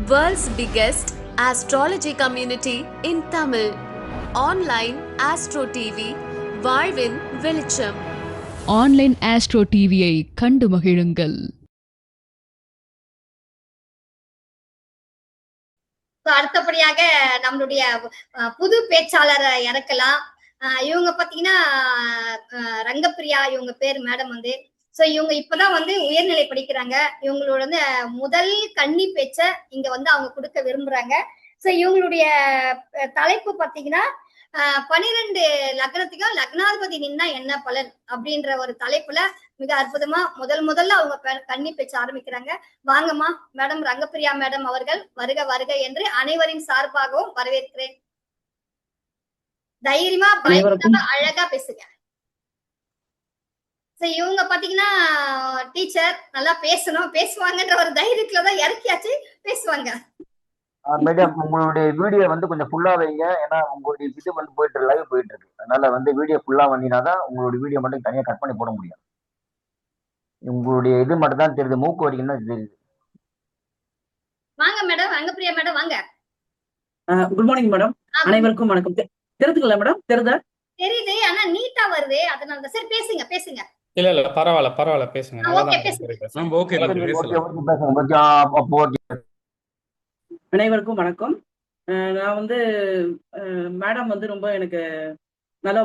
World's biggest astrology community in Tamil. Online Astro TV, வாழ்வின் வெளிச்சம். Online astro டிவியை கண்டு மகிழுங்கள். அடுத்தபடியாக நம்மளுடைய புது பேச்சாளரை இறக்கலாம். இவங்க பாத்தீங்கன்னா ரங்கப்பிரியா இவங்க பேர் மேடம் வந்து. சோ இவங்க இப்பதான் வந்து உயர்நிலை படிக்கிறாங்க. இவங்களோட வந்து முதல் கன்னி பேச்ச இங்க வந்து அவங்க கொடுக்க விரும்புறாங்க. சோ இவங்களுடைய தலைப்பு பாத்தீங்கன்னா 12 லக்னத்துக்கும் லக்னாதிபதி நின்னா என்ன பலன் அப்படின்ற ஒரு தலைப்புல மிக அற்புதமா முதல்ல அவங்க கன்னி பேச்ச ஆரம்பிக்கிறாங்க. வாங்கம்மா மேடம் ரங்கப்பிரியா மேடம் அவர்கள் வருக வருக என்று அனைவரின் சார்பாகவும் வரவேற்கிறேன். தைரியமா பயங்கரமா அழகா பேசுங்க. இவங்க பாத்தீங்கன்னா டீச்சர் நல்லா பேசணும் பேசுவாங்கன்ற ஒரு தைரியத்துலதான் இறக்கியாச்சு, பேசுவாங்க. மேடம் உங்களுடைய வீடியோ வந்து கொஞ்சம் ஃபுல்லா வைங்க. ஏன்னா உங்களுடைய இது வந்து போயிட்டு லைவ் போயிட்டு இருக்கு. அதனால வந்து வீடியோ ஃபுல்லா வந்தீங்கன்னா உங்களுடைய வீடியோ மட்டும் தனியா கட் பண்ணி போட முடியும். உங்களுடைய இது மட்டும் தான் தெரியுது, மூக்கு வரைக்கும் தான் தெரியுது. வாங்க மேடம் ரங்கப்பிரியா மேடம் வாங்க. குட் மார்னிங் மேடம், அனைவருக்கும் வணக்கம். தெரியுதுங்களா மேடம்? தெரியுது, ஆனா நீட்டா வருது, அதனால தான். சரி பேசுங்க பேசுங்க. இல்ல பரவாயில்ல பேசுங்க. அனைவருக்கும் வணக்கம். நான் வந்து மேடம் வந்து ரொம்ப எனக்கு நல்லா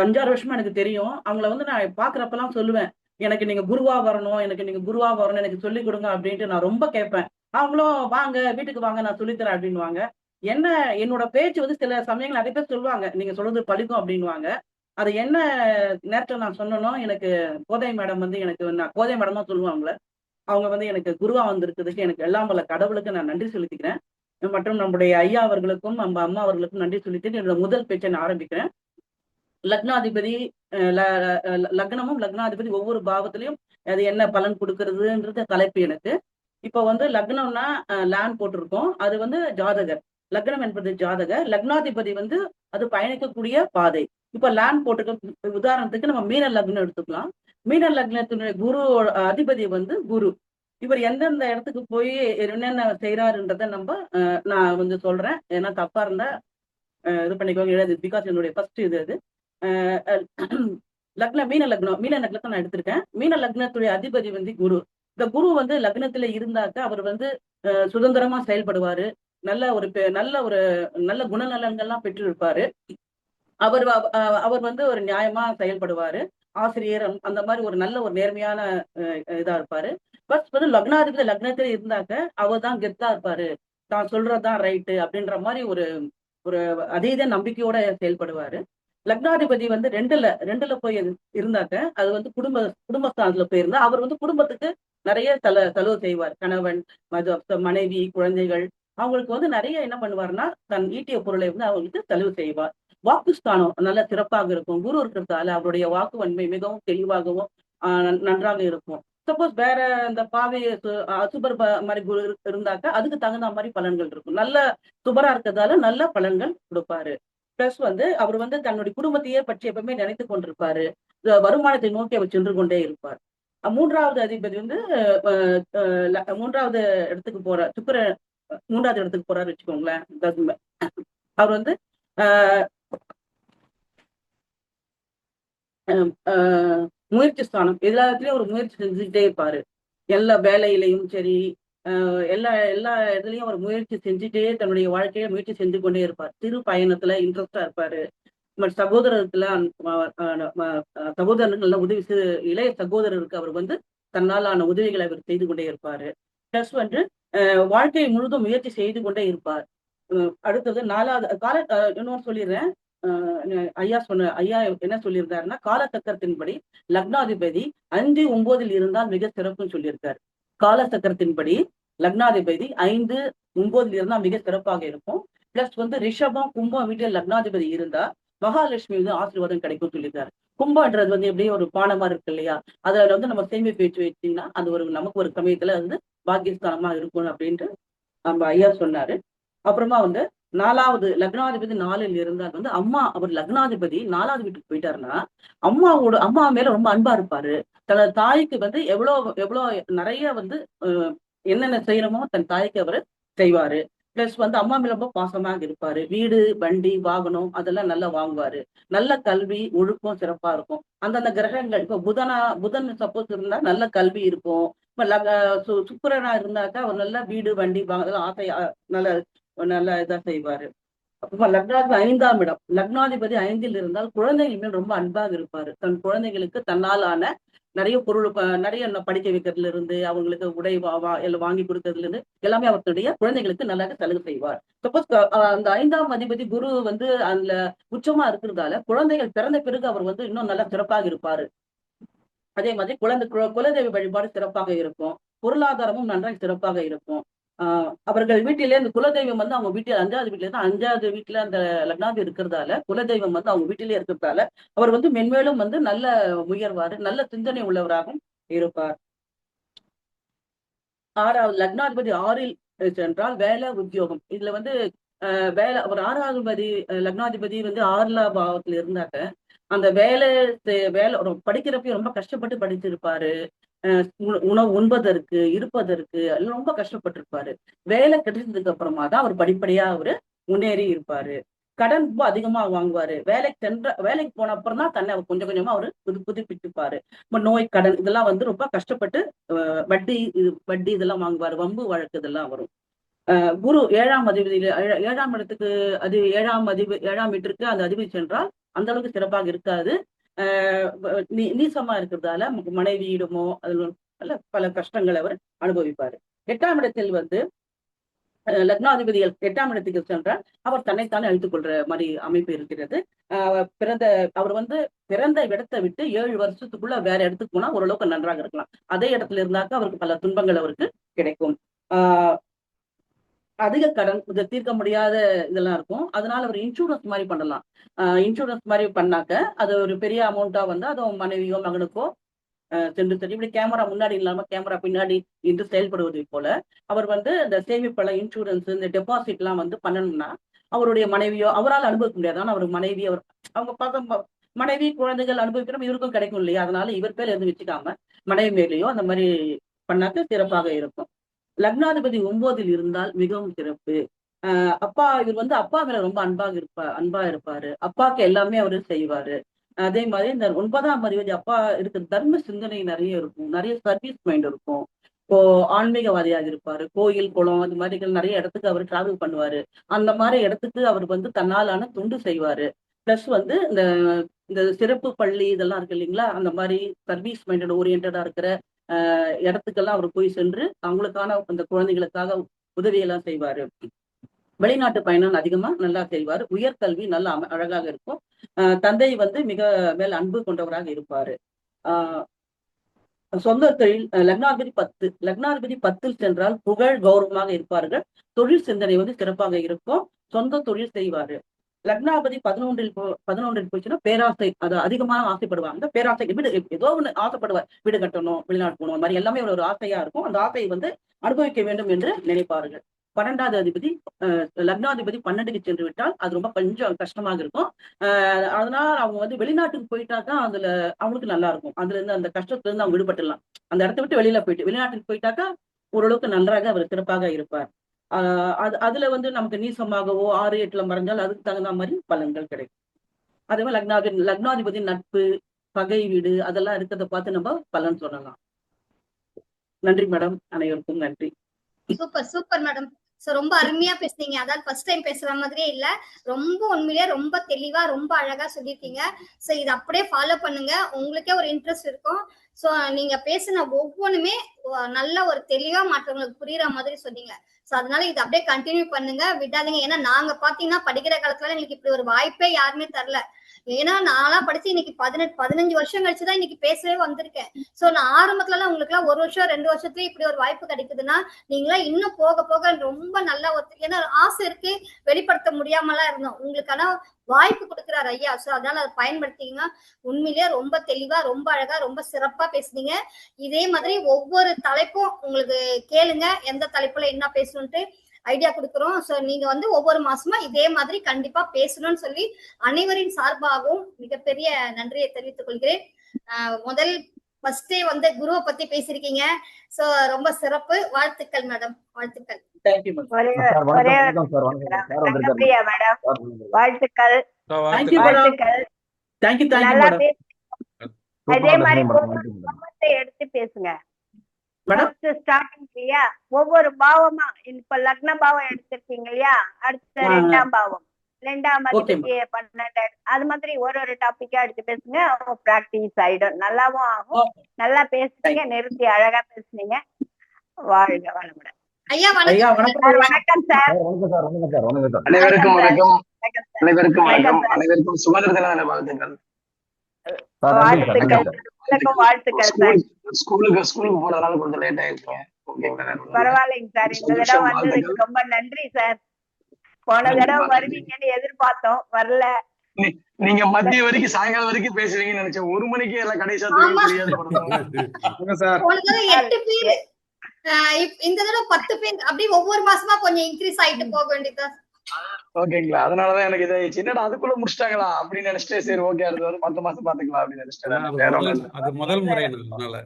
5-6 வருஷமா எனக்கு தெரியும். அவங்கள வந்து நான் பாக்குறப்பெல்லாம் சொல்லுவேன், எனக்கு நீங்க குருவா வரணும், எனக்கு சொல்லிக் கொடுங்க அப்படின்ட்டு நான் ரொம்ப கேட்பேன். அவங்களும் வாங்க வீட்டுக்கு வாங்க நான் சொல்லித்தரேன் அப்படின்வாங்க. என்ன என்னோட பேச்சு வந்து சில சமயங்கள் நிறைய பேர் சொல்லுவாங்க, நீங்க சொல்றது பழிக்கும் அப்படின்வாங்க. அது என்ன நேரத்தில் நான் சொன்னோம், எனக்கு கோதை மேடம் வந்து நான் கோதை மேடம் தான் சொல்லுவாங்களே, அவங்க வந்து எனக்கு குருவா வந்திருக்கிறதுக்கு எனக்கு எல்லாம் வல்ல கடவுளுக்கு நான் நன்றி செலுத்திக்கிறேன். மற்றும் நம்முடைய ஐயா அவர்களுக்கும் நம்ம அம்மா அவர்களுக்கும் நன்றி சொல்லிட்டு என்னோட முதல் பேச்சை நான் ஆரம்பிக்கிறேன். லக்னாதிபதி லக்னமும் லக்னாதிபதி ஒவ்வொரு பாவத்திலையும் அது என்ன பலன் கொடுக்கறதுன்றது தலைப்பு எனக்கு. இப்போ வந்து லக்னம்னா லேண்ட் போட்டிருக்கோம், அது வந்து ஜாதகர். லக்னம் என்பது ஜாதகர், லக்னாதிபதி வந்து அது பயணிக்கக்கூடிய பாதை. இப்ப லேண்ட் போட்டுக்க உதாரணத்துக்கு நம்ம மீன லக்னம் எடுத்துக்கலாம். மீன லக்னத்தினுடைய குரு அதிபதி வந்து குரு. இவர் எந்தெந்த இடத்துக்கு போய் என்னென்ன செய்யறாருன்றத நான் வந்து சொல்றேன். ஏன்னா தப்பா இருந்தா இது பண்ணிக்கோங்க, பிகாஸ் என்னுடைய ஃபர்ஸ்ட் இது அது மீன லக்னத்தை நான் எடுத்திருக்கேன். மீன லக்னத்துடைய அதிபதி வந்து குரு. இந்த குரு வந்து லக்னத்துல இருந்தாக்க அவர் வந்து சுதந்திரமா செயல்படுவாரு, நல்ல குணநலன்கள்லாம் பெற்று இருப்பாரு. அவர் வந்து ஒரு நியாயமா செயல்படுவாரு, ஆசிரியர் அந்த மாதிரி ஒரு நல்ல ஒரு நேர்மையான இதா இருப்பாரு. பட் வந்து லக்னாதிபதி லக்னத்துல இருந்தாக்க அவர் தான் கெத்தா இருப்பாரு, தான் சொல்றதுதான் ரைட்டு அப்படின்ற மாதிரி ஒரு அதீத நம்பிக்கையோட செயல்படுவாரு. லக்னாதிபதி வந்து ரெண்டுல போய் இருந்தாக்க அது வந்து குடும்பஸ்தானத்துல போயிருந்தா அவர் வந்து குடும்பத்துக்கு நிறைய செலவு செய்வார். கணவன், மனைவி, குழந்தைகள் அவங்களுக்கு வந்து நிறைய என்ன பண்ணுவாருன்னா தன் ஈட்டிய பொருளை வந்து அவங்களுக்கு செலவு செய்வார். வாக்குஸ்தானம் நல்ல சிறப்பாக இருக்கும். குரு இருக்கிறதால அவருடைய வாக்கு வன்மை மிகவும் தெளிவாகவும் நன்றாக இருக்கும். சப்போஸ் வேற இந்த பாவை சுபர் மாதிரி குரு இருந்தாக்க அதுக்கு தகுந்த மாதிரி பலன்கள் இருக்கும். நல்ல சுபரா இருக்கிறதால நல்ல பலன்கள் கொடுப்பாரு. பிளஸ் வந்து அவர் வந்து தன்னுடைய குடும்பத்தையே பற்றி எப்பவுமே நினைத்து கொண்டிருப்பாரு, வருமானத்தை நோக்கி அவர் சென்று கொண்டே இருப்பார். மூன்றாவது அதிபதி வந்து மூன்றாவது இடத்துக்கு போறார், சுக்கிரன் மூன்றாவது இடத்துக்கு போறாரு வச்சுக்கோங்களேன். அவர் வந்து முயற்சி ஸ்தானம், எல்லாத்துலயும் ஒரு முயற்சி செஞ்சுக்கிட்டே இருப்பாரு. எல்லா வேலையிலையும் சரி, எல்லா இதுலயும் அவர் முயற்சி செஞ்சுட்டே தன்னுடைய வாழ்க்கையில முயற்சி செஞ்சு கொண்டே இருப்பார். சிறு பயணத்துல இன்ட்ரெஸ்டா இருப்பாரு. சகோதரர்கள் உதவி இளைய சகோதரருக்கு அவர் வந்து தன்னாலான உதவிகளை அவர் செய்து கொண்டே இருப்பாரு. பிளஸ் வந்து வாழ்க்கையை முழுதும் முயற்சி செய்து கொண்டே இருப்பார். அடுத்தது 4வது இன்னொன்று சொல்லிடுறேன். ஐயா என்ன சொல்லியிருந்தாருன்னா, காலச்சக்கரத்தின்படி லக்னாதிபதி 5-9 இருந்தால் மிக சிறப்புன்னு சொல்லியிருக்காரு. காலச்சக்கரத்தின்படி லக்னாதிபதி 5-9 இருந்தால் மிக சிறப்பாக இருக்கும். பிளஸ் வந்து ரிஷபம், கும்பம் வீட்டில் லக்னாதிபதி இருந்தா மகாலட்சுமி வந்து ஆசீர்வாதம் கிடைக்கும் சொல்லியிருக்காரு. கும்பம்ன்றது வந்து எப்படியே ஒரு பானமா இருக்கு இல்லையா, அதுல வந்து நம்ம சேமிப்பு வச்சீங்கன்னா அது நமக்கு ஒரு சமயத்துல வந்து பாக்கியஸ்தானமா இருக்கும் அப்படின்ட்டு நம்ம ஐயா சொன்னாரு. அப்புறமா வந்து 4வது லக்னாதிபதி 4ல் இருந்தால் வந்து அவர் லக்னாதிபதி 4வது வீட்டுக்கு போயிட்டாருன்னா அம்மா மேல ரொம்ப அன்பா இருப்பாரு. தனது தாய்க்கு வந்து எவ்வளவு நிறைய வந்து என்னென்ன செய்யறோமோ தன் தாய்க்கு அவர் செய்வாரு. பிளஸ் வந்து அம்மா மேல ரொம்ப பாசமாக இருப்பாரு. வீடு, வண்டி, வாகனம் அதெல்லாம் நல்லா வாங்குவாரு. நல்ல கல்வி, ஒழுக்கம் சிறப்பா இருக்கும். அந்தந்த கிரகங்கள் இப்ப புதன் சப்போஸ் இருந்தா நல்ல கல்வி இருக்கும். இப்ப சுக்கிரனா இருந்தாக்கா அவர் நல்ல வீடு, வண்டி அதெல்லாம் நல்ல நல்ல இதா செய்வாரு. அப்ப லக்னாதிபதி 5ஆம் இடம். லக்னாதிபதி 5ல் இருந்தால் குழந்தைகள் மேல் ரொம்ப அன்பாக இருப்பாரு. தன் குழந்தைகளுக்கு தன்னால் ஆன நிறைய பொருள் நிறைய படிக்க வைக்கிறதுல இருந்து அவங்களுக்கு உடை எல்லாம் வாங்கி கொடுக்கறதுல இருந்து எல்லாமே அவர்களுடைய குழந்தைகளுக்கு நல்லாக சலுகை செய்வார். சப்போஸ் அந்த 5ஆம் அதிபதி குரு வந்து அதுல உச்சமா இருக்கிறதால குழந்தைகள் பிறந்த பிறகு அவர் வந்து இன்னும் நல்லா சிறப்பாக இருப்பாரு. அதே மாதிரி குலதெய்வ வழிபாடு சிறப்பாக இருக்கும். பொருளாதாரமும் நன்றாக சிறப்பாக இருக்கும். அவர்கள் வீட்டிலே அந்த குலதெய்வம் வந்து அவங்க வீட்டில் 5வது வீட்டுல இருந்து 5வது வீட்டுல அந்த லக்னாதி இருக்கிறதால குலதெய்வம் வந்து அவங்க வீட்டிலே இருக்கிறதால அவர் வந்து மென்மேலும் வந்து நல்ல உயர்வாரு, நல்ல சிந்தனை உள்ளவராகவும் இருப்பார். 6வது லக்னாதிபதி 6ல் சென்றால் வேலை உத்தியோகம். இதுல வந்து வேலை ஒரு 6வது லக்னாதிபதி வந்து 6லாம் பாவத்துல இருந்தாக்க அந்த வேலை படிக்கிறப்ப ரொம்ப கஷ்டப்பட்டு படிச்சிருப்பாரு. உணவு உண்பதற்கு, இருப்பதற்கு ரொம்ப கஷ்டப்பட்டிருப்பாரு. வேலை கிடைச்சதுக்கு அப்புறமா தான் அவர் படிப்படியா அவரு முன்னேறி இருப்பாரு. கடன் ரொம்ப அதிகமா வாங்குவாரு. வேலைக்கு போன அப்புறம் தான் தன்னை அவர் கொஞ்சம் கொஞ்சமா அவரு புதுப்பிச்சுப்பாரு. நோய், கடன் இதெல்லாம் வந்து ரொம்ப கஷ்டப்பட்டு வட்டி இதெல்லாம் வாங்குவாரு. வம்பு வழக்கு இதெல்லாம் வரும். குரு 7ஆம் அதிபதியில 7ஆம் இடத்துக்கு 7ஆம் வீட்டிற்கு அந்த அதிபதி சென்றால் அந்த அளவுக்கு சிறப்பாக இருக்காது. நீசமா இருக்கிறதால மனைவியிடமோ அதுல பல கஷ்டங்களை அவர் அனுபவிப்பாரு. 8ஆம் இடத்தில் வந்து லக்னாதிபதிகள் 8ஆம் இடத்துக்கு சென்றால் அவர் தன்னைத்தானே அழித்துக் கொள்ற மாதிரி அமைப்பு இருக்கிறது. அவர் வந்து பிறந்த இடத்தை விட்டு 7 வருஷத்துக்குள்ள வேற இடத்துக்கு போனா ஓரளவுக்கு நன்றாக இருக்கலாம். அதே இடத்துல இருந்தாக்க அவருக்கு பல துன்பங்கள் அவருக்கு கிடைக்கும். அதிக கடன் தீர்க்க முடியாத இதெல்லாம் இருக்கும். அதனால அவர் இன்சூரன்ஸ் மாதிரி பண்ணலாம். இன்சூரன்ஸ் மாதிரி பண்ணாக்க அது ஒரு பெரிய அமௌண்டா வந்து அது மனைவியோ மகனுக்கோ சென்று இப்படி கேமரா முன்னாடி இல்லாம கேமரா பின்னாடி இன்று செயல்படுவதை போல அவர் வந்து இந்த சேமிப்பல இன்சூரன்ஸ் இந்த டெபாசிட் எல்லாம் வந்து பண்ணணும்னா அவருடைய மனைவியோ அவரால் அனுபவிக்க முடியாது. ஆனால் அவர் மனைவி அவங்க பார்க்க மனைவி குழந்தைகள் அனுபவிக்கிறோம் இவருக்கும் கிடைக்கும் இல்லையா? அதனால இவர் பேர் எதுவும் வச்சுக்காம மனைவி மேலேயோ அந்த மாதிரி பண்ணாக்க சிறப்பாக இருக்கும். லக்னாதிபதி 9ல் இருந்தால் மிகவும் சிறப்பு. இவர் வந்து அப்பா மேல ரொம்ப அன்பா இருப்பாரு. அப்பாவுக்கு எல்லாமே அவரு செய்வாரு. அதே மாதிரி இந்த 9ஆம் அதிபதி அப்பா இருக்கிற தர்ம சிந்தனை நிறைய இருக்கும். நிறைய சர்வீஸ் மைண்ட் இருக்கும். இப்போ ஆன்மீகவாதியாக இருப்பாரு. கோயில், குளம் அது மாதிரி நிறைய இடத்துக்கு அவர் டிராவல் பண்ணுவாரு. அந்த மாதிரி இடத்துக்கு அவர் வந்து தன்னாலான தொண்டு செய்வாரு. பிளஸ் வந்து இந்த சிறப்பு பள்ளி இதெல்லாம் இருக்கு இல்லைங்களா? அந்த மாதிரி சர்வீஸ் மைண்டட் ஓரியன்டா இருக்கிற இடத்துக்கெல்லாம் அவர் போய் சென்று அவங்களுக்கான அந்த குழந்தைகளுக்காக உதவியெல்லாம் செய்வாரு. வெளிநாட்டு பயணம் அதிகமா நல்லா செய்வாரு. உயர்கல்வி நல்லா அழகாக இருக்கும். தந்தை வந்து மிக மேல் அன்பு கொண்டவராக இருப்பாரு. சொந்த தொழில் லக்னாதிபதி 10ல் சென்றால் புகழ் கௌரவமாக இருப்பார்கள். தொழில் சிந்தனை வந்து சிறப்பாக இருக்கும். சொந்த தொழில் செய்வாரு. லக்னாதிபதி 11ல் போச்சுன்னா பேராசை, அது அதிகமாக ஆசைப்படுவாங்க. பேராசை வீடு ஏதோ ஒண்ணு ஆசைப்படுவார். வீடு கட்டணும், வெளிநாட்டு போகணும், மாதிரி எல்லாமே ஒரு ஆசையா இருக்கும். அந்த ஆசையை வந்து அனுபவிக்க வேண்டும் என்று நினைப்பார்கள். 12வது அதிபதி லக்னாதிபதி 12க்கு சென்று விட்டால் அது ரொம்ப கொஞ்சம் கஷ்டமாக இருக்கும். அதனால அவங்க வந்து வெளிநாட்டுக்கு போயிட்டாக்கா அதுல அவங்களுக்கு நல்லா இருக்கும். அதுல இருந்து அந்த கஷ்டத்துல இருந்து அவங்க விடுபட்டுலாம். அந்த இடத்த விட்டு வெளிநாட்டுக்கு போயிட்டாக்கா ஓரளவுக்கு நன்றாக அவர் சிறப்பாக இருப்பார். அதுல வந்து நமக்கு நீசமாகவோ 6, 8ல மறைஞ்சால் அதுக்கு தகுந்த மாதிரி பலன்கள் கிடைக்கும். அதே மாதிரி லக்னாதிபதி நட்பு, பகை வீடு அதெல்லாம் இருக்கிறத பார்த்து நம்ம பலன் சொல்லலாம். நன்றி மேடம், அனைவருக்கும் நன்றி. Super madam. சோ ரொம்ப அருமையா பேசுனீங்க. அதாவது ஃபர்ஸ்ட் டைம் பேசுற மாதிரியே இல்ல, ரொம்ப உண்மையிலேயே ரொம்ப தெளிவா ரொம்ப அழகா சொல்லிருக்கீங்க. சோ இதை அப்படியே ஃபாலோ பண்ணுங்க, உங்களுக்கே ஒரு இன்ட்ரெஸ்ட் இருக்கும். சோ நீங்க பேசின ஒவ்வொன்றுமே நல்ல ஒரு தெளிவா மற்றவங்களுக்கு புரியுற மாதிரி சொன்னீங்க. சோ அதனால இதை அப்படியே கண்டினியூ பண்ணுங்க, விடாதீங்க. ஏன்னா நாங்க பாத்தீங்கன்னா படிக்கிற காலத்துல எங்களுக்கு இப்படி ஒரு வாய்ப்பே யாருமே தரல. ஏன்னா நான்லாம் படிச்சு இன்னைக்கு 15 வருஷம் கழிச்சுதான் இன்னைக்கு பேசவே வந்திருக்கேன். சோ நான் ஆரம்பத்துல எல்லாம் உங்களுக்கு எல்லாம் 1 வருஷம் 2 வருஷத்துலயே இப்படி ஒரு வாய்ப்பு கிடைக்குதுன்னா நீங்களா இன்னும் போக போக ரொம்ப நல்லா ஏன்னா ஆசை இருக்கு, வெளிப்படுத்த முடியாமலாம் இருந்தோம். உங்களுக்கான வாய்ப்பு கொடுக்குறாரு ஐயா. சோ அதனால அதை பயன்படுத்திங்கன்னா உண்மையிலேயே ரொம்ப தெளிவா ரொம்ப அழகா ரொம்ப சிறப்பா பேசுனீங்க. இதே மாதிரி ஒவ்வொரு தலைப்பும் உங்களுக்கு கேளுங்க, எந்த தலைப்புல என்ன பேசணும்ட்டு ஐடியா கொடுக்குறோம். சோ நீங்க வந்து ஒவ்வொரு மாசமா இதே மாதிரி கண்டிப்பா பேசணும்னு சொல்லி அனைவரின் சார்பாகவும் மிகப்பெரிய நன்றியை தெரிவித்துக் கொள்கிறேன். ஃபர்ஸ்டே வந்து குருவை பத்தி பேசியிருக்கீங்க. சோ ரொம்ப சிறப்பு. வாழ்த்துக்கள் மேடம், வாழ்த்துக்கள். Thank you madam. ஒரே சார் ஒரே வணக்கம் சார் வணக்கம் சார் வந்திருக்காரு ரங்கப்பிரியா மேடம், சார் வந்திருக்காரு. வாழ்த்துக்கள் தேங்க்யூ மேடம். வாழ்த்துக்கள். தேங்க்யூ நல்லா மேடம். பேச அதே சூப்பரா மாதிரி பேசுறீங்க மேடம். ஒவ்வொரு நன்றி மேடம். பாவத்தை எடுத்து பேசுங்க. மேடம் ஃபர்ஸ்ட் ஸ்டார்டிங் இல்லையா, ஒவ்வொரு பாவமா இப்ப லக்ன பாவம் எடுத்திருக்கீங்க இல்லையா, அடுத்த ஆ. 2ஆம் பாவம், 2ஆம் Okay, அதிபதி 12 அது மாதிரி ஒரு டாபிக்கா எடுத்து பேசுங்க. பிராக்டிஸ் ஆயிடும், நல்லாவும் ஆகும். நல்லா பேசுனீங்க, நிறுத்தி அழகா பேசுனீங்க. வாழ்க வளமுடன். ஐயா ஐயா வணக்கம் வணக்கம். வணக்கம் சார். சார் வணக்கம் சார் வணக்கம் சார் வணக்கம் சார். அனைவருக்கும் வணக்கம். வணக்கம் சார். அனைவருக்கும் வணக்கம். வணக்கம் சார். அனைவருக்கும் சுதந்திர தின வாழ்த்துக்கள். சார் நன்றி சார் நன்றி வாழ்த்துக்கள். சார். உங்களுக்கும் வாழ்த்துக்கள் சார். ஸ்கூலுக்கு போனதுனால கொஞ்சம் லேட் ஆயிருக்கீங்க. ஓகேங்களா? பரவாயில்லைங்க சார், இந்த தடவை சந்தோஷம், வந்ததுக்கு வாழ்த்துக்கள். ரொம்ப நன்றி சார். போன தடவை வருவீங்கன்னு எதிர்பார்த்தோம், வரல. நீங்க மதிய வரைக்கும் சாயங்காலம் வரைக்கும் பேசுவீங்கன்னு நினைச்சேன். 1 மணிக்கு எல்லாம் கடைசியா ஆமா. தெரியாது படம். போன தடவை 8 பேர் இந்த தடவை 10 பேர் அப்படியே ஒவ்வொரு மாசமா கொஞ்சம் இன்க்ரீஸ் ஆயிட்டு போக வேண்டியதா. ஓகேங்களா? அதனாலதான் எனக்கு இதை சின்னடா அதுக்குள்ள முடிச்சிட்டாங்களா அப்படின்னு நினைச்சிட்டு சரி ஓகே அடுத்த வாரம் 10 மாசம் பாத்துக்கலாம் அப்படின்னு நினைச்சிட்டேன். வேற ஒண்ணும் இல்ல. அது முதல் முறை அதனால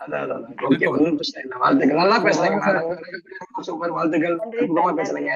அதான். ஓகே, ஒன்றும் பிரச்சனை இல்லை. வாழ்த்துக்கள். நல்லா பேசுறீங்க. சூப்பர், வாழ்த்துக்கள். நன்றி அற்புதமா சார். பேசுறீங்க.